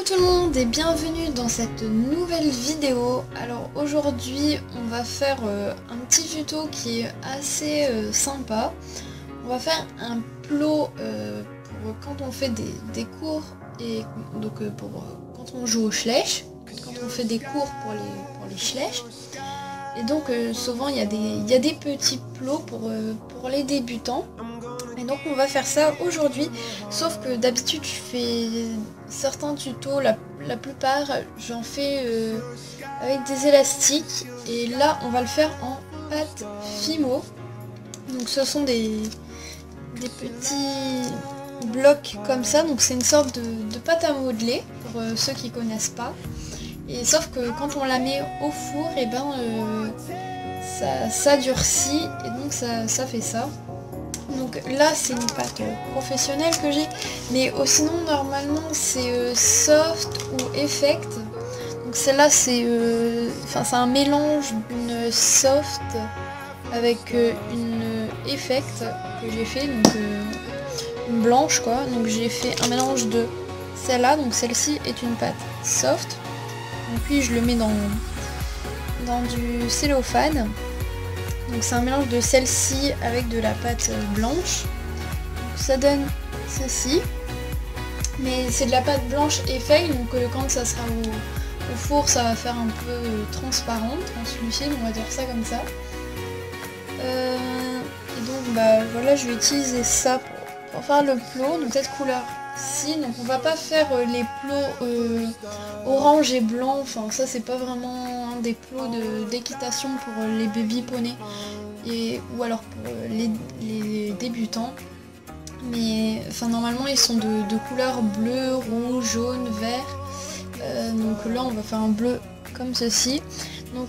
tout le monde et bienvenue dans cette nouvelle vidéo. Alors aujourd'hui on va faire un petit tuto qui est assez sympa. On va faire un plot pour quand on fait des cours et donc pour quand on joue au Schleich, quand on fait des cours pour les Schleich. Et donc souvent il y a des petits plots pour les débutants. Et donc on va faire ça aujourd'hui, sauf que d'habitude je fais certains tutos, la plupart j'en fais avec des élastiques, et là on va le faire en pâte Fimo. Donc ce sont des petits blocs comme ça, donc c'est une sorte de pâte à modeler pour ceux qui connaissent pas. Et sauf que quand on la met au four, et ben ça durcit, et donc ça fait ça. Donc là c'est une pâte professionnelle que j'ai, mais sinon normalement c'est soft ou effect. Donc celle-là c'est un mélange d'une soft avec une effect que j'ai fait, donc une blanche quoi. Donc j'ai fait un mélange de celle-là, donc celle-ci est une pâte soft. Donc puis je le mets dans du cellophane. Donc c'est un mélange de celle-ci avec de la pâte blanche. Donc ça donne ceci. Mais c'est de la pâte blanche effect, donc quand ça sera au four, ça va faire un peu transparente, translucide, on va dire ça comme ça. Et donc voilà, je vais utiliser ça pour faire le plot, donc cette couleur-ci. Donc on va pas faire les plots orange et blanc, enfin ça c'est pas vraiment des plots d'équitation pour les baby poneys ou alors pour les débutants. Mais enfin normalement ils sont de couleur bleu, rouge, jaune, vert. Donc là on va faire un bleu comme ceci. Donc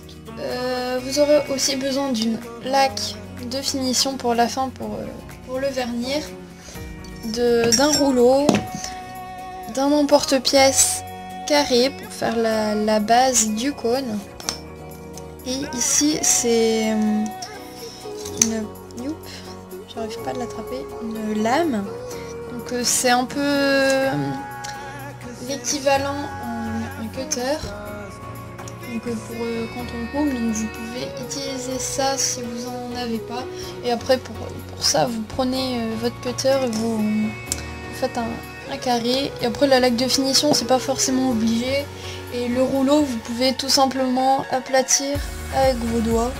vous aurez aussi besoin d'une laque de finition pour la fin, pour le vernir, d'un rouleau, d'un emporte-pièce carré pour faire la base du cône. Et ici c'est j'arrive pas à l'attraper, une lame. Donc c'est un peu l'équivalent en cutter. Donc pour quand on coupe, donc vous pouvez utiliser ça si vous en avez pas. Et après pour ça vous prenez votre cutter et vous faites un carré. Et après la laque de finition c'est pas forcément obligé. Et le rouleau vous pouvez tout simplement aplatir avec vos doigts.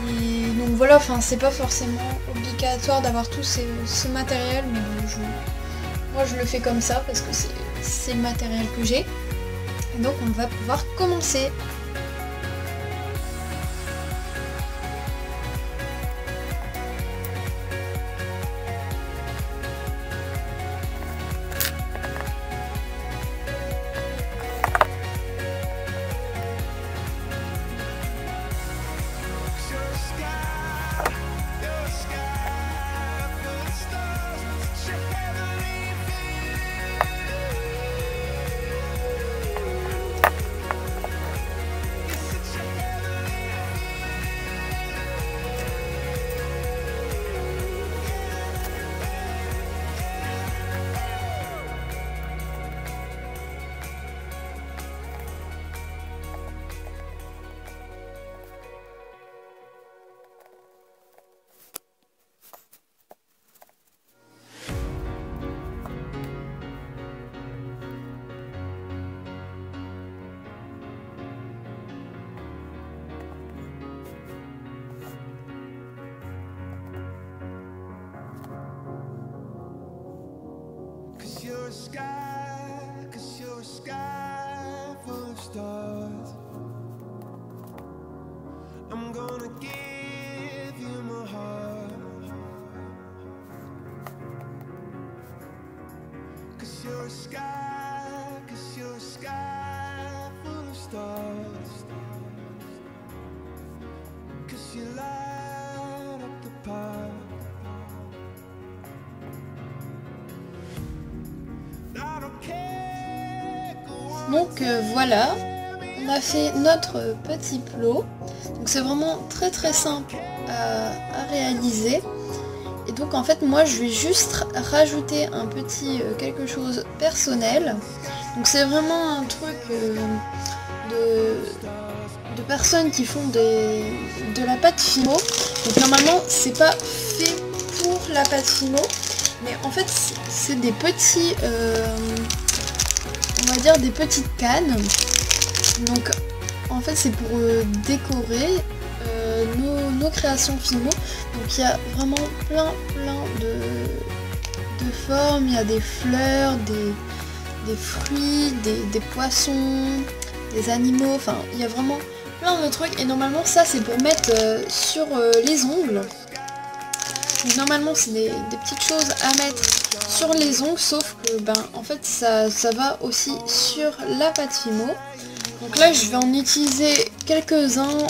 Et donc voilà, enfin c'est pas forcément obligatoire d'avoir tout ce matériel, mais moi je le fais comme ça parce que c'est le matériel que j'ai. Et donc on va pouvoir commencer. Cause you're a sky full of stars. I'm gonna give you my heart. Cause you're a sky full of stars. Cause you light up the park. Donc voilà, on a fait notre petit plot. Donc c'est vraiment très très simple à réaliser. Et donc en fait moi je vais juste rajouter un petit quelque chose personnel. Donc c'est vraiment un truc de personnes qui font de la pâte Fimo. Donc normalement c'est pas fait pour la pâte Fimo, mais en fait c'est des petits, on va dire des petites cannes. Donc en fait c'est pour décorer nos créations Fimo. Donc il y a vraiment plein de formes, il y a des fleurs, des fruits, des poissons, des animaux, enfin il y a vraiment plein de trucs. Et normalement ça c'est pour mettre sur les ongles. Donc, normalement c'est des petites choses à mettre sur les ongles, sauf que ben en fait ça va aussi sur la pâte Fimo. Donc là je vais en utiliser quelques-uns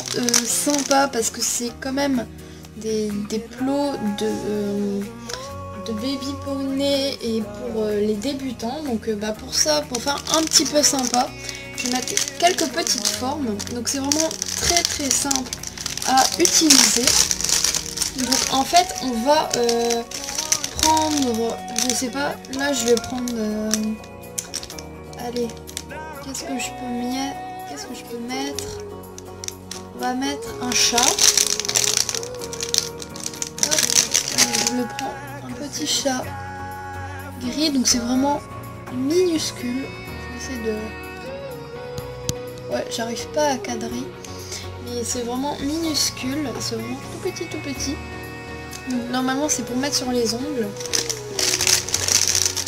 sympas parce que c'est quand même des plots de baby poney et pour les débutants. Donc bah pour ça, pour faire un petit peu sympa, je vais mettre quelques petites formes. Donc c'est vraiment très simple à utiliser. Donc en fait on va prendre, je sais pas, là je vais prendre allez, qu'est-ce que je peux mettre, on va mettre un chat. Hop, je le prends, un petit chat gris, donc c'est vraiment minuscule. J'essaie de... ouais, j'arrive pas à cadrer, mais c'est vraiment minuscule, c'est vraiment tout petit. Donc normalement c'est pour mettre sur les ongles.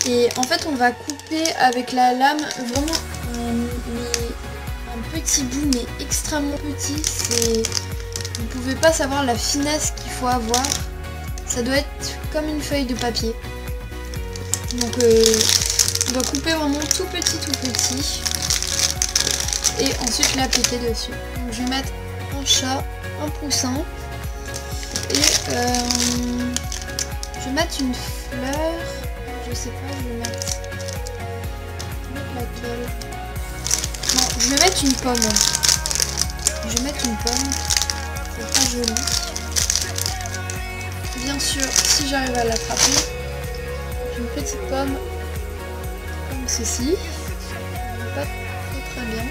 Et en fait on va couper avec la lame vraiment un petit bout, mais extrêmement petit. Vous pouvez pas savoir la finesse qu'il faut avoir. Ça doit être comme une feuille de papier. Donc on va couper vraiment tout petit. Et ensuite l'appliquer dessus. Donc je vais mettre un chat, un poussin. Et je vais mettre une fleur. Je sais pas, je vais mettre laquelle. Non, je vais mettre une pomme. C'est pas joli. Bien sûr, si j'arrive à l'attraper, une petite pomme comme ceci. Pas très bien.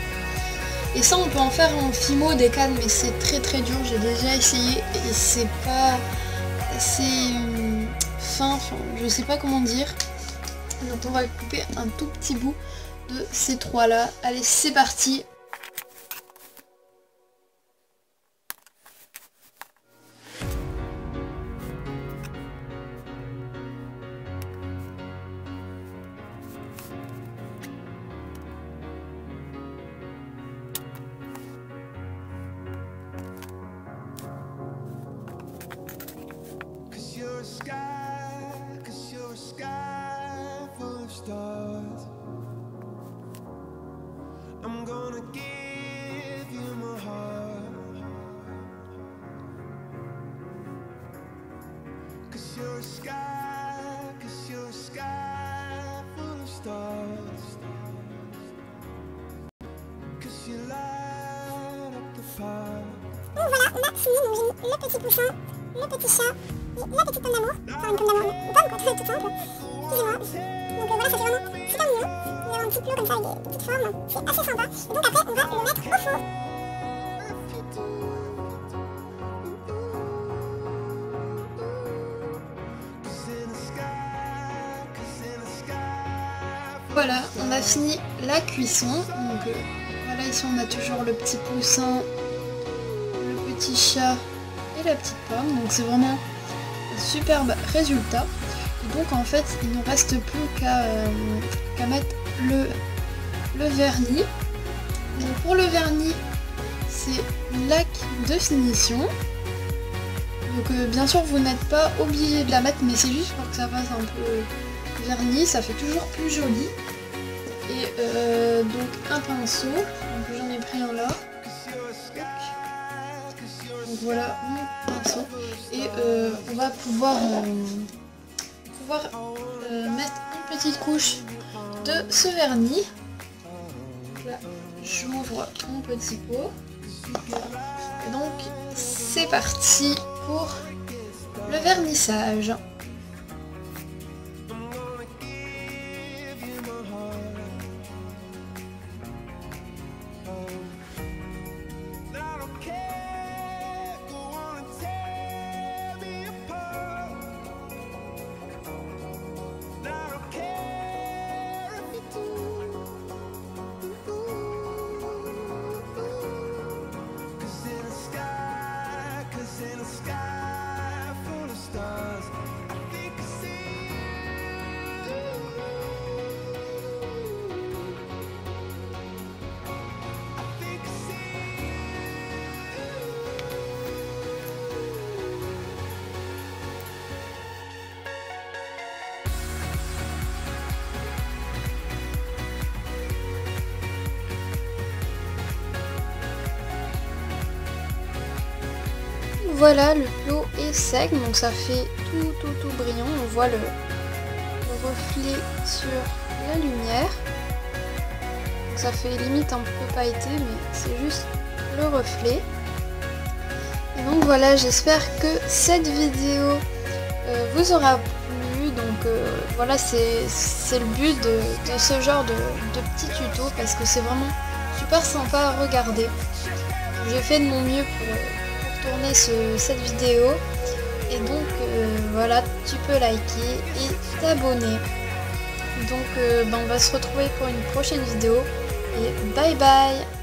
Et ça on peut en faire en Fimo des cannes, mais c'est très dur. J'ai déjà essayé et c'est pas assez fin, je sais pas comment dire. Donc on va couper un tout petit bout de ces trois là. Allez, c'est parti. Cause you're a sky full of stars. I'm gonna give you my heart. Cause you're a sky full of stars. Cause you light up the fire. Donc voilà, on a fini, donc j'ai mis le petit poussin, le petit chat et la petite pomme d'amour. Enfin une pomme d'amour, une pomme quoi, toute simple. Excusez-moi. Donc voilà, ça fait vraiment super mignon. Il y a un petit plot comme ça avec des petites formes. C'est assez sympa. Et donc après, on va le mettre au four. Voilà, on a fini la cuisson. Donc voilà, ici on a toujours le petit poussin, le petit chat et la petite pomme. Donc c'est vraiment un superbe résultat. Et donc en fait, il ne reste plus qu'à mettre le vernis. Donc pour le vernis, c'est lac de finition. Donc bien sûr, vous n'êtes pas obligé de la mettre, mais c'est juste pour que ça fasse un peu vernis, ça fait toujours plus joli. Et donc un pinceau, donc j'en ai pris un là. Donc voilà mon pinceau. Et on va pouvoir mettre une petite couche de ce vernis. Là, j'ouvre mon petit pot. Et donc c'est parti pour le vernissage. voilà, le plot est sec, donc ça fait tout brillant. On voit le reflet sur la lumière. Donc ça fait limite un peu pailleté, mais c'est juste le reflet. Et donc voilà, j'espère que cette vidéo vous aura plu. Donc voilà, c'est le but de ce genre de petit tuto, parce que c'est vraiment super sympa à regarder. J'ai fait de mon mieux pour tourner cette vidéo. Et donc voilà, tu peux liker et t'abonner. Donc on va se retrouver pour une prochaine vidéo. Et bye bye!